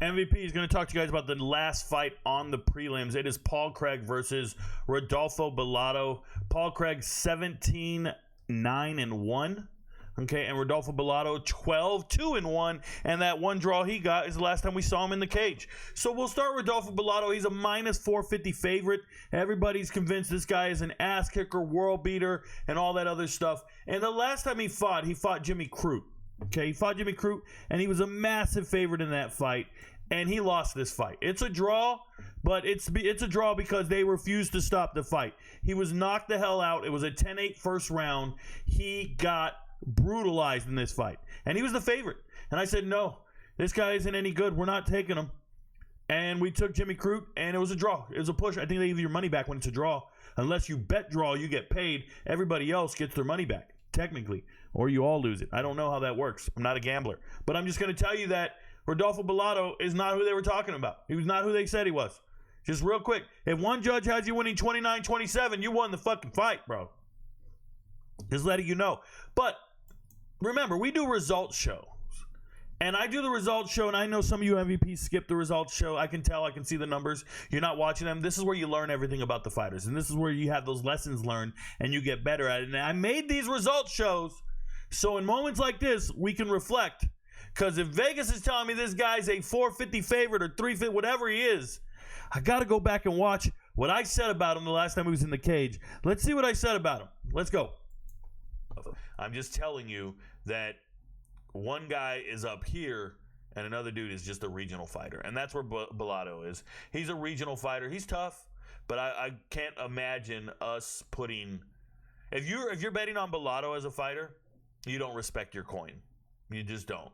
MVP is going to talk to you guys about the last fight on the prelims. It is Paul Craig versus Rodolfo Bellato. Paul Craig 17-9-1. Okay, and Rodolfo Bellato 12-2-1, and that one draw he got is the last time we saw him in the cage. So we'll start with Rodolfo Bellato. He's a minus 450 favorite. Everybody's convinced this guy is an ass kicker, world beater, and all that other stuff. And the last time he fought Jimmy Crute. Okay, he fought Jimmy Crute, and he was a massive favorite in that fight, and he lost this fight. It's a draw, but it's a draw because they refused to stop the fight. He was knocked the hell out. It was a 10-8 first round. He got brutalized in this fight, and he was the favorite. And I said, no, this guy isn't any good. We're not taking him. And we took Jimmy Crute, and it was a draw. It was a push. I think they give you your money back when it's a draw. Unless you bet draw, you get paid. Everybody else gets their money back, technically. Or you all lose it. I don't know how that works. I'm not a gambler. But I'm just going to tell you that Rodolfo Bellato is not who they were talking about. He was not who they said he was. Just real quick. If one judge has you winning 29-27, you won the fucking fight, bro. Just letting you know. But remember, we do results shows. And I do the results show, and I know some of you MVPs skip the results show. I can tell. I can see the numbers. You're not watching them. This is where you learn everything about the fighters. And this is where you have those lessons learned, and you get better at it. And I made these results shows so in moments like this, we can reflect. Because if Vegas is telling me this guy's a 450 favorite or 350, whatever he is, I got to go back and watch what I said about him the last time he was in the cage. Let's see what I said about him. Let's go. I'm just telling you that one guy is up here and another dude is just a regional fighter. And that's where Bellato is. He's a regional fighter. He's tough, but I can't imagine us putting... If you're betting on Bellato as a fighter, you don't respect your coin. You just don't.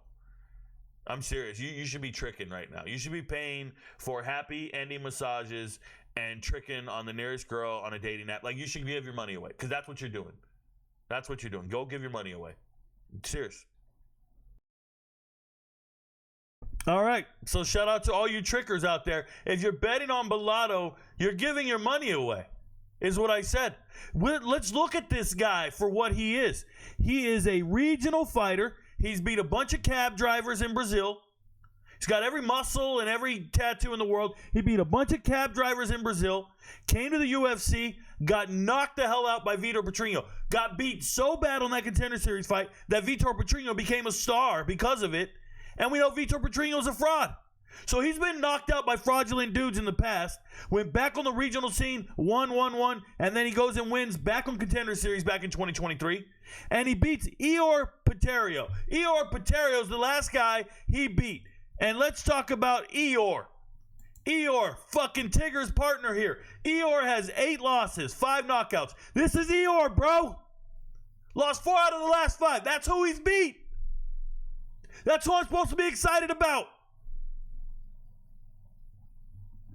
I'm serious. You should be tricking right now. You should be paying for happy ending massages and tricking on the nearest girl on a dating app. Like, you should give your money away because that's what you're doing. That's what you're doing. Go give your money away. Serious. All right. So shout out to all you trickers out there. If you're betting on Bellato, you're giving your money away, is what I said. Let's look at this guy for what he is. He is a regional fighter. He's beat a bunch of cab drivers in Brazil. He's got every muscle and every tattoo in the world. He beat a bunch of cab drivers in Brazil, came to the UFC, got knocked the hell out by Vitor Petrino, got beat so bad on that Contender Series fight that Vitor Petrino became a star because of it. And we know Vitor Petrino's a fraud. So he's been knocked out by fraudulent dudes in the past, went back on the regional scene, won, and then he goes and wins back on Contender Series back in 2023. And he beats Ior Peterio. Ior Peterio is the last guy he beat. And let's talk about Ior. Ior, fucking Tigger's partner here. Ior has 8 losses, 5 knockouts. This is Ior, bro. Lost 4 out of the last 5. That's who he's beat. That's who I'm supposed to be excited about.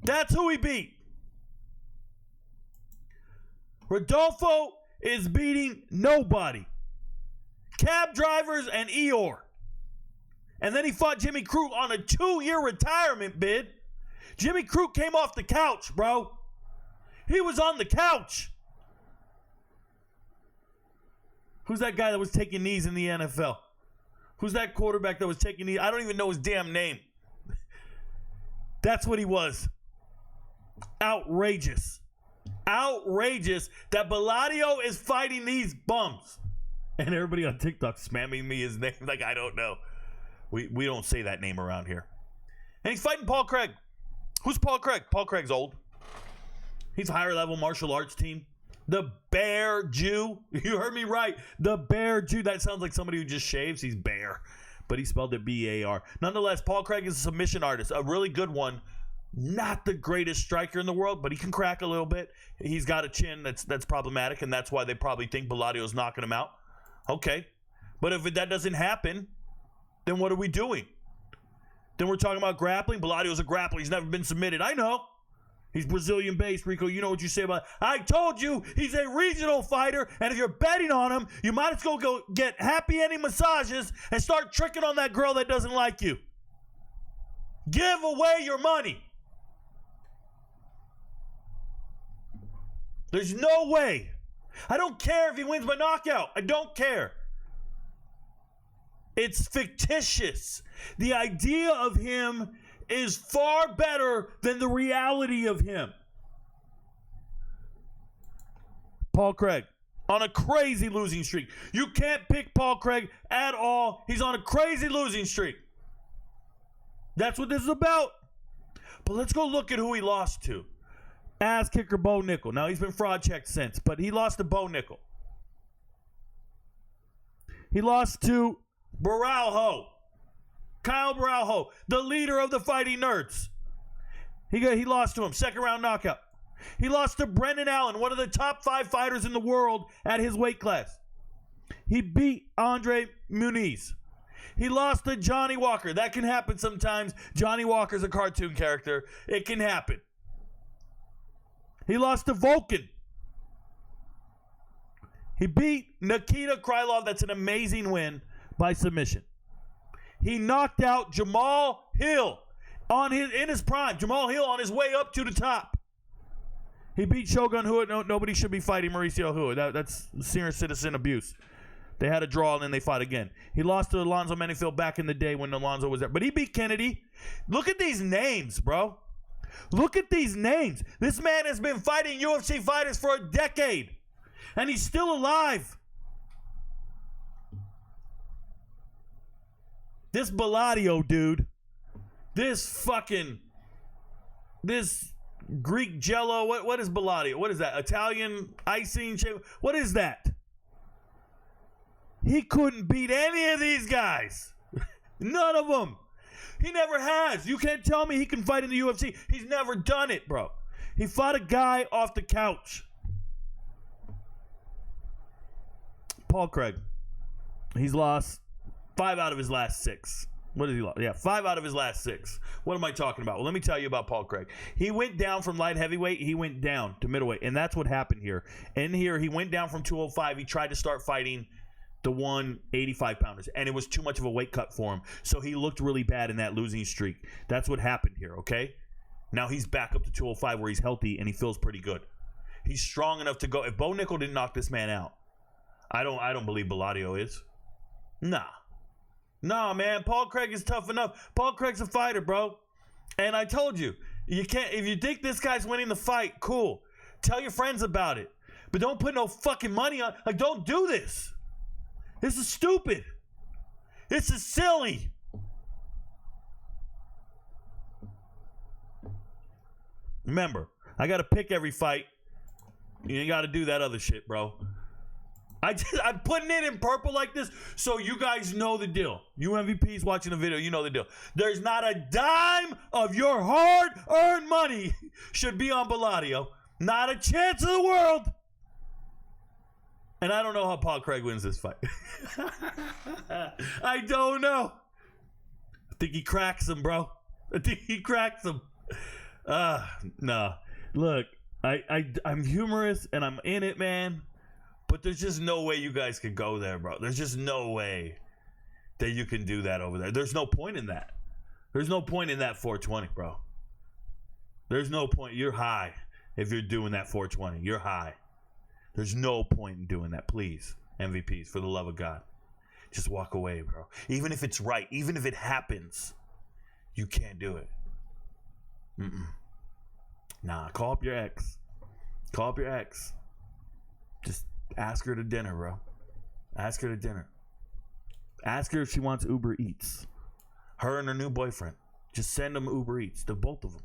That's who he beat. Rodolfo is beating nobody. Cab drivers and Ior. And then he fought Jimmy Crute on a 2-year retirement bid. Jimmy Crute came off the couch, bro. He was on the couch. Who's that guy that was taking knees in the NFL? Who's that quarterback that was taking knees? I don't even know his damn name. That's what he was. Outrageous. Outrageous that Bellato is fighting these bums. And everybody on TikTok spamming me his name like I don't know. We don't say that name around here. And he's fighting Paul Craig. Who's Paul Craig? Paul Craig's old. He's a higher level martial arts team. The Bear Jew. You heard me right. The Bear Jew. That sounds like somebody who just shaves. He's Bear. But he spelled it B-A-R. Nonetheless, Paul Craig is a submission artist. A really good one. Not the greatest striker in the world, but he can crack a little bit. He's got a chin that's problematic, and that's why they probably think Bellato's knocking him out. Okay. But if that doesn't happen, then what are we doing? Then we're talking about grappling. Bellato's a grappler. He's never been submitted. I know. He's Brazilian-based, Rico. You know what you say about it. I told you he's a regional fighter, and if you're betting on him, you might as well go get happy ending massages and start tricking on that girl that doesn't like you. Give away your money. There's no way. I don't care if he wins by knockout. I don't care. It's fictitious. The idea of him is far better than the reality of him. Paul Craig on a crazy losing streak. You can't pick Paul Craig at all. He's on a crazy losing streak. That's what this is about. But let's go look at who he lost to. Ass kicker Bo Nickel. Now, he's been fraud checked since, but he lost to Bo Nickel. He lost to Baralho. Kyle Baralho, the leader of the Fighting Nerds. He lost to him. Second round knockout. He lost to Brendan Allen, one of the top 5 fighters in the world at his weight class. He beat Andre Muniz. He lost to Johnny Walker. That can happen sometimes. Johnny Walker's a cartoon character. It can happen. He lost to Volkan. He beat Nikita Krylov. That's an amazing win by submission. He knocked out Jamal Hill in his prime. Jamal Hill on his way up to the top. He beat Shogun Rua. Nobody should be fighting Mauricio Rua. That's senior citizen abuse. They had a draw and then they fought again. He lost to Alonzo Menifield back in the day when Alonzo was there. But he beat Kennedy. Look at these names, bro. Look at these names. This man has been fighting UFC fighters for a decade. And he's still alive. This Bellato dude. This Greek Jello. What is Bellato? What is that? Italian icing? What is that? He couldn't beat any of these guys. None of them. He never has. You can't tell me he can fight in the UFC. He's never done it, bro. He fought a guy off the couch. Paul Craig. He's lost 5 out of his last 6. What did he lost? Yeah, 5 out of his last 6. What am I talking about? Well, let me tell you about Paul Craig. He went down from light heavyweight. He went down to middleweight, and that's what happened here. In here, he went down from 205. He tried to start fighting the 185-pounders, and it was too much of a weight cut for him. So he looked really bad in that losing streak. That's what happened here, okay? Now he's back up to 205 where he's healthy, and he feels pretty good. He's strong enough to go. If Bo Nickel didn't knock this man out, I don't believe Bellato is. Nah, man. Paul Craig is tough enough. Paul Craig's a fighter, bro. And I told you, you can't. If you think this guy's winning the fight, cool. Tell your friends about it. But don't put no fucking money on. Like, don't do this. This is stupid. This is silly. Remember, I got to pick every fight. You got to do that other shit, bro. I'm putting it in purple like this so you guys know the deal. You MVPs watching the video, you know the deal. There's not a dime of your hard-earned money should be on Bellato. Not a chance in the world. And I don't know how Paul Craig wins this fight. I don't know. I think he cracks him, bro. I think he cracks him. No. Look, I'm humorous and I'm in it, man. But there's just no way you guys could go there, bro. There's just no way that you can do that over there. There's no point in that. There's no point in that 420, bro. There's no point. You're high if you're doing that 420. You're high. There's no point in doing that. Please, MVPs, for the love of God. Just walk away, bro. Even if it's right, even if it happens, you can't do it. Nah, call up your ex. Call up your ex. Just ask her to dinner, bro. Ask her to dinner. Ask her if she wants Uber Eats. Her and her new boyfriend. Just send them Uber Eats. The both of them.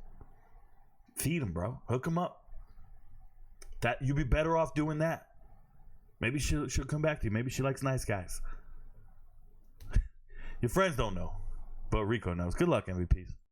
Feed them, bro. Hook them up. That you'd be better off doing that. Maybe she'll come back to you. Maybe she likes nice guys. Your friends don't know, but Rico knows. Good luck, MVPs.